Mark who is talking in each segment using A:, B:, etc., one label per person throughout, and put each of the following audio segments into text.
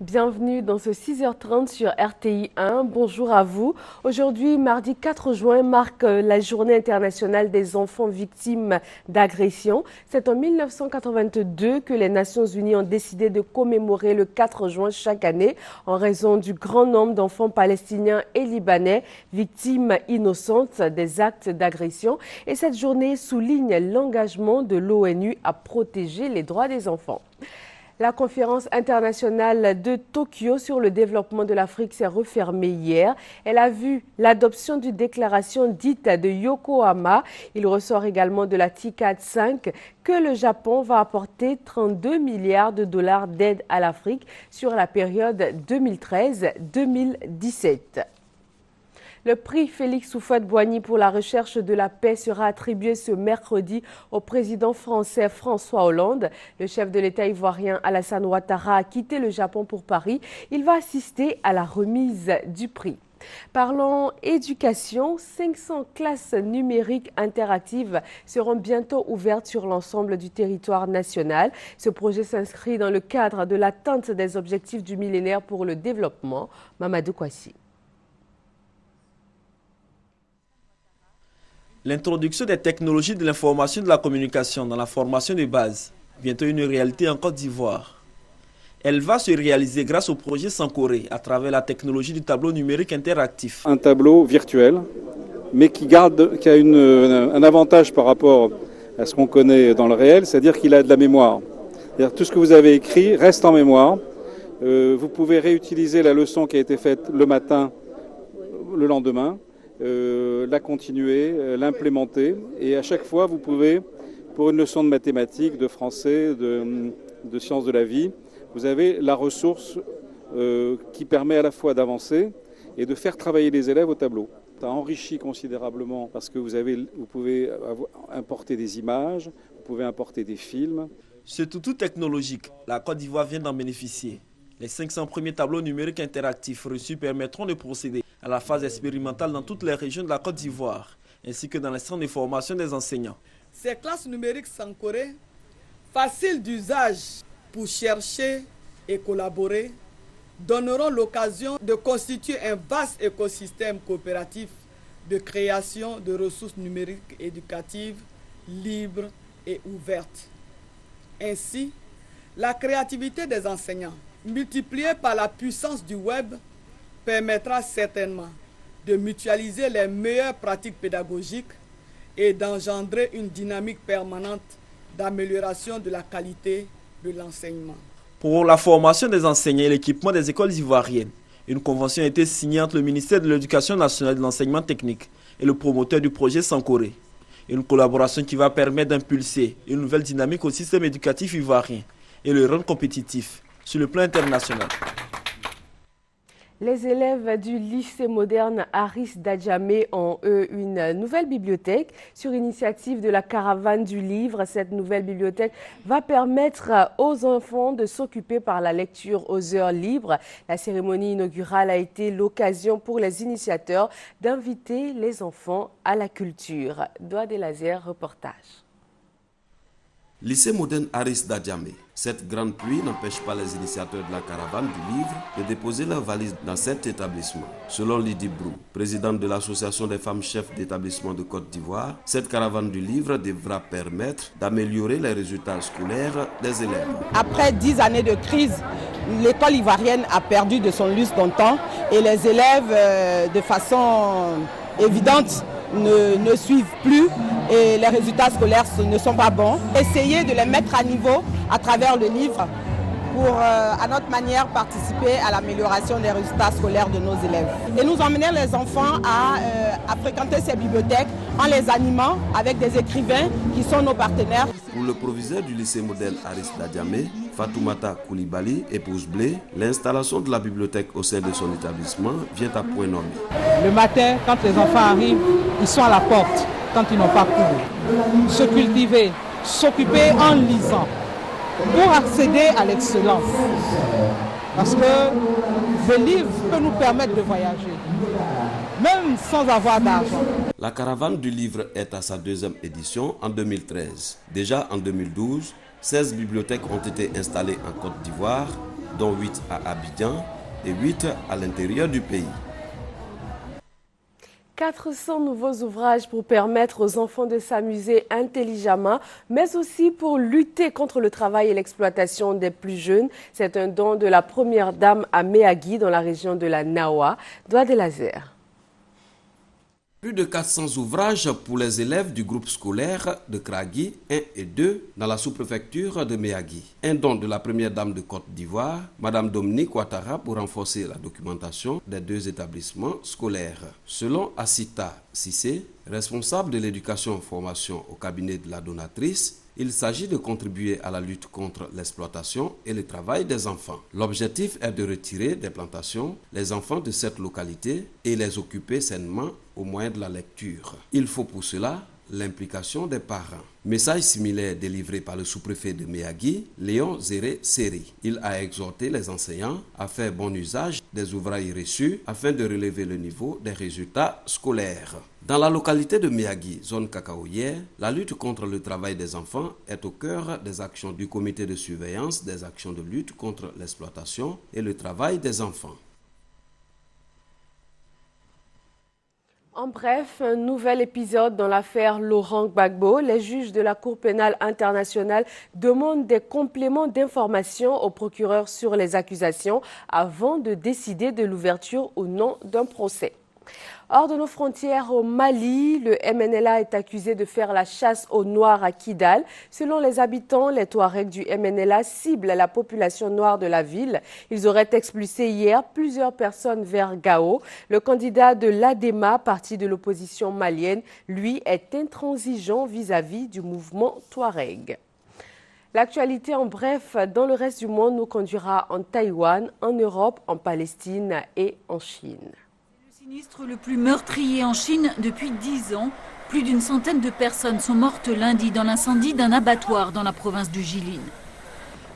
A: Bienvenue dans ce 6h30 sur RTI 1. Bonjour à vous. Aujourd'hui, mardi 4 juin, marque la Journée internationale des enfants victimes d'agression. C'est en 1982 que les Nations Unies ont décidé de commémorer le 4 juin chaque année en raison du grand nombre d'enfants palestiniens et libanais victimes innocentes des actes d'agression. Et cette journée souligne l'engagement de l'ONU à protéger les droits des enfants. La conférence internationale de Tokyo sur le développement de l'Afrique s'est refermée hier. Elle a vu l'adoption d'une déclaration dite de Yokohama. Il ressort également de la TICAD 5 que le Japon va apporter 32 milliards de dollars d'aide à l'Afrique sur la période 2013-2017. Le prix Félix Houphouët-Boigny pour la recherche de la paix sera attribué ce mercredi au président français François Hollande. Le chef de l'État ivoirien Alassane Ouattara a quitté le Japon pour Paris. Il va assister à la remise du prix. Parlons éducation, 500 classes numériques interactives seront bientôt ouvertes sur l'ensemble du territoire national. Ce projet s'inscrit dans le cadre de l'atteinte des objectifs du millénaire pour le développement. Mamadou Kouassi.
B: L'introduction des technologies de l'information et de la communication dans la formation de base, bientôt une réalité en Côte d'Ivoire. Elle va se réaliser grâce au projet Sankoré à travers la technologie du tableau numérique interactif.
C: Un tableau virtuel, mais qui a un avantage par rapport à ce qu'on connaît dans le réel, c'est-à-dire qu'il a de la mémoire. C'est-à-dire tout ce que vous avez écrit reste en mémoire. Vous pouvez réutiliser la leçon qui a été faite le matin, le lendemain. La continuer, l'implémenter, et à chaque fois vous pouvez, pour une leçon de mathématiques, de français, de sciences de la vie, vous avez la ressource qui permet à la fois d'avancer et de faire travailler les élèves au tableau. Ça enrichit considérablement parce que vous pouvez importer des images, vous pouvez importer des films.
B: Ce toutou technologique, la Côte d'Ivoire vient d'en bénéficier. Les 500 premiers tableaux numériques interactifs reçus permettront de procéder à la phase expérimentale dans toutes les régions de la Côte d'Ivoire, ainsi que dans les centres de formation des enseignants.
D: Ces classes numériques Sankoré, faciles d'usage pour chercher et collaborer, donneront l'occasion de constituer un vaste écosystème coopératif de création de ressources numériques éducatives, libres et ouvertes. Ainsi, la créativité des enseignants, multipliée par la puissance du web, permettra certainement de mutualiser les meilleures pratiques pédagogiques et d'engendrer une dynamique permanente d'amélioration de la qualité de l'enseignement.
B: Pour la formation des enseignants et l'équipement des écoles ivoiriennes, une convention a été signée entre le ministère de l'Éducation nationale et de l'enseignement technique et le promoteur du projet Sankoré. Une collaboration qui va permettre d'impulser une nouvelle dynamique au système éducatif ivoirien et le rendre compétitif sur le plan international.
A: Les élèves du lycée moderne Aris Dadjamé ont, eux, une nouvelle bibliothèque sur initiative de la caravane du livre. Cette nouvelle bibliothèque va permettre aux enfants de s'occuper par la lecture aux heures libres. La cérémonie inaugurale a été l'occasion pour les initiateurs d'inviter les enfants à la culture. Doigt des Laser, reportage.
E: Lycée moderne Aris Dadjamé. Cette grande pluie n'empêche pas les initiateurs de la caravane du livre de déposer leurs valises dans cet établissement. Selon Lydie Brou, présidente de l'association des femmes chefs d'établissement de Côte d'Ivoire, cette caravane du livre devra permettre d'améliorer les résultats scolaires des élèves.
F: Après 10 années de crise, l'école ivoirienne a perdu de son lustre d'antan et les élèves, de façon évidente, ne suivent plus et les résultats scolaires ne sont pas bons. Essayez de les mettre à niveau à travers le livre pour, à notre manière, participer à l'amélioration des résultats scolaires de nos élèves. Et nous emmener les enfants à fréquenter ces bibliothèques en les animant avec des écrivains qui sont nos partenaires.
E: Pour le proviseur du lycée modèle Aris Dadjamé, Fatoumata Koulibaly, épouse Blé, l'installation de la bibliothèque au sein de son établissement vient à point nommé.
G: Le matin, quand les enfants arrivent, ils sont à la porte quand ils n'ont pas cours. Se cultiver, s'occuper en lisant pour accéder à l'excellence. Parce que le livre peut nous permettre de voyager, même sans avoir d'argent.
E: La caravane du livre est à sa deuxième édition en 2013. Déjà en 2012, 16 bibliothèques ont été installées en Côte d'Ivoire dont 8 à Abidjan et 8 à l'intérieur du pays.
A: 400 nouveaux ouvrages pour permettre aux enfants de s'amuser intelligemment, mais aussi pour lutter contre le travail et l'exploitation des plus jeunes. C'est un don de la première dame à Méagui, dans la région de la Nawa. Doigt de laser.
E: Plus de 400 ouvrages pour les élèves du groupe scolaire de Kragui 1 et 2 dans la sous-préfecture de Méagui. Un don de la première dame de Côte d'Ivoire, Madame Dominique Ouattara, pour renforcer la documentation des 2 établissements scolaires. Selon Asita Sissé, responsable de l'éducation-formation au cabinet de la donatrice, il s'agit de contribuer à la lutte contre l'exploitation et le travail des enfants. L'objectif est de retirer des plantations les enfants de cette localité et les occuper sainement au moyen de la lecture. Il faut pour cela l'implication des parents. Message similaire délivré par le sous-préfet de Méagui, Léon Zéré Seri. Il a exhorté les enseignants à faire bon usage des ouvrages reçus afin de relever le niveau des résultats scolaires. Dans la localité de Méagui, zone cacaoyère, la lutte contre le travail des enfants est au cœur des actions du comité de surveillance des actions de lutte contre l'exploitation et le travail des enfants.
A: En bref, un nouvel épisode dans l'affaire Laurent Gbagbo. Les juges de la Cour pénale internationale demandent des compléments d'information au procureur sur les accusations avant de décider de l'ouverture ou non d'un procès. Hors de nos frontières, au Mali, le MNLA est accusé de faire la chasse aux Noirs à Kidal. Selon les habitants, les Touaregs du MNLA ciblent la population noire de la ville. Ils auraient expulsé hier plusieurs personnes vers Gao. Le candidat de l'ADEMA, parti de l'opposition malienne, lui, est intransigeant vis-à-vis du mouvement Touareg. L'actualité en bref, dans le reste du monde, nous conduira en Taïwan, en Europe, en Palestine et en Chine.
H: Le sinistre le plus meurtrier en Chine depuis 10 ans. Plus d'une centaine de personnes sont mortes lundi dans l'incendie d'un abattoir dans la province du Jilin.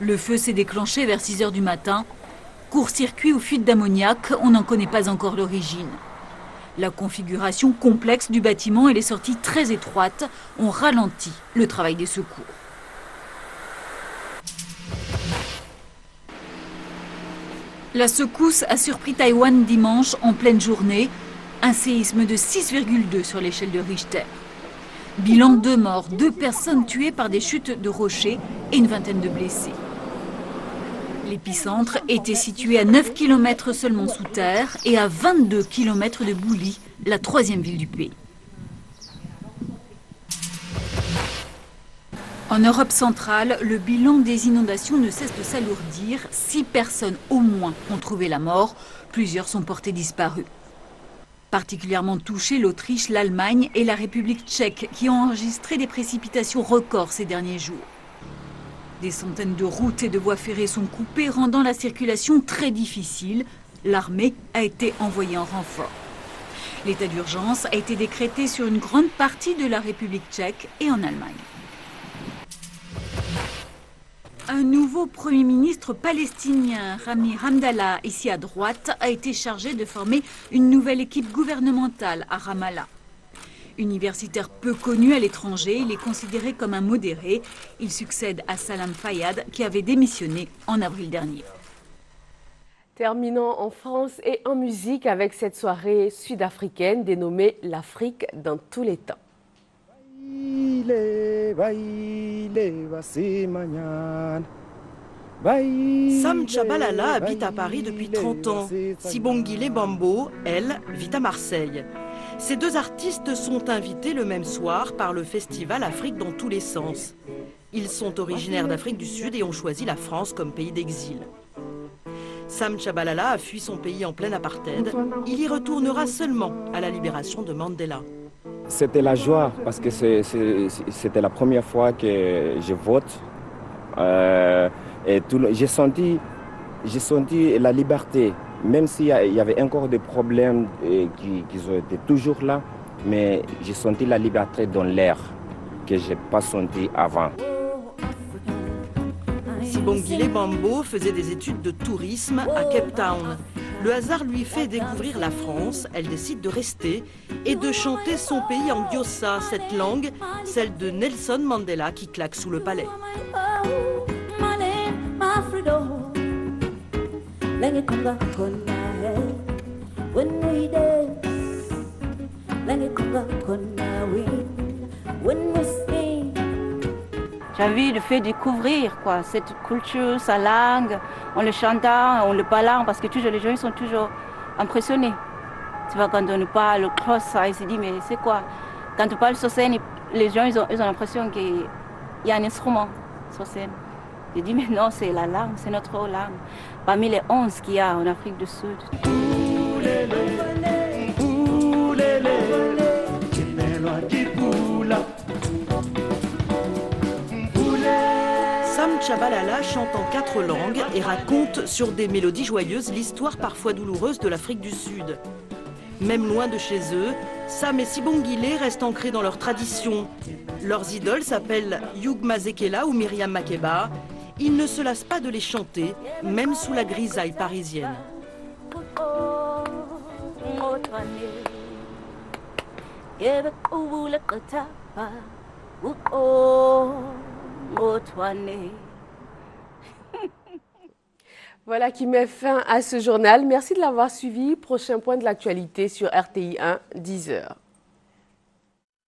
H: Le feu s'est déclenché vers 6 h du matin. Court-circuit ou fuite d'ammoniac, on n'en connaît pas encore l'origine. La configuration complexe du bâtiment et les sorties très étroites ont ralenti le travail des secours. La secousse a surpris Taïwan dimanche en pleine journée. Un séisme de 6,2 sur l'échelle de Richter. Bilan 2 morts, 2 personnes tuées par des chutes de rochers et une vingtaine de blessés. L'épicentre était situé à 9 km seulement sous terre et à 22 km de Bouly, la 3e ville du pays. En Europe centrale, le bilan des inondations ne cesse de s'alourdir. 6 personnes au moins ont trouvé la mort. Plusieurs sont portées disparues. Particulièrement touchées, l'Autriche, l'Allemagne et la République tchèque qui ont enregistré des précipitations records ces derniers jours. Des centaines de routes et de voies ferrées sont coupées, rendant la circulation très difficile. L'armée a été envoyée en renfort. L'état d'urgence a été décrété sur une grande partie de la République tchèque et en Allemagne. Un nouveau Premier ministre palestinien, Rami Hamdallah, ici à droite, a été chargé de former une nouvelle équipe gouvernementale à Ramallah. Universitaire peu connu à l'étranger, il est considéré comme un modéré. Il succède à Salam Fayyad, qui avait démissionné en avril dernier.
A: Terminons en France et en musique avec cette soirée sud-africaine dénommée l'Afrique dans tous les temps.
I: Sam Tshabalala habite à Paris depuis 30 ans. Sibongile Bambo, elle, vit à Marseille. Ces 2 artistes sont invités le même soir par le festival Afrique dans tous les sens. Ils sont originaires d'Afrique du Sud et ont choisi la France comme pays d'exil. Sam Tshabalala a fui son pays en plein apartheid. Il y retournera seulement à la libération de Mandela.
J: C'était la joie parce que c'était la première fois que je vote. Et j'ai senti la liberté, même s'il y avait encore des problèmes qui ont été toujours là, mais j'ai senti la liberté dans l'air que je n'ai pas senti avant.
I: Sibongile Bambo faisait des études de tourisme à Cape Town. Le hasard lui fait découvrir la France, elle décide de rester et de chanter son pays en Diossa, cette langue, celle de Nelson Mandela qui claque sous le palais.
K: J'ai envie de faire découvrir cette culture, sa langue, en le chantant, en le parlant, parce que toujours, les gens sont toujours impressionnés. Tu vois, quand on parle le cross, ils se disent, mais c'est quoi? Quand on parle sur scène, les gens ils ont l'impression qu'il y a un instrument sur scène. Je dis, mais non, c'est la langue, c'est notre langue. Parmi les 11 qu'il y a en Afrique du Sud.
I: Sam Tshabalala chante en 4 langues et raconte sur des mélodies joyeuses l'histoire parfois douloureuse de l'Afrique du Sud. Même loin de chez eux, Sam et Sibongile restent ancrés dans leur tradition. Leurs idoles s'appellent Hugh Masekela ou Myriam Makeba. Ils ne se lassent pas de les chanter, même sous la grisaille parisienne.
A: Voilà qui met fin à ce journal. Merci de l'avoir suivi. Prochain point de l'actualité sur RTI 1, 10h.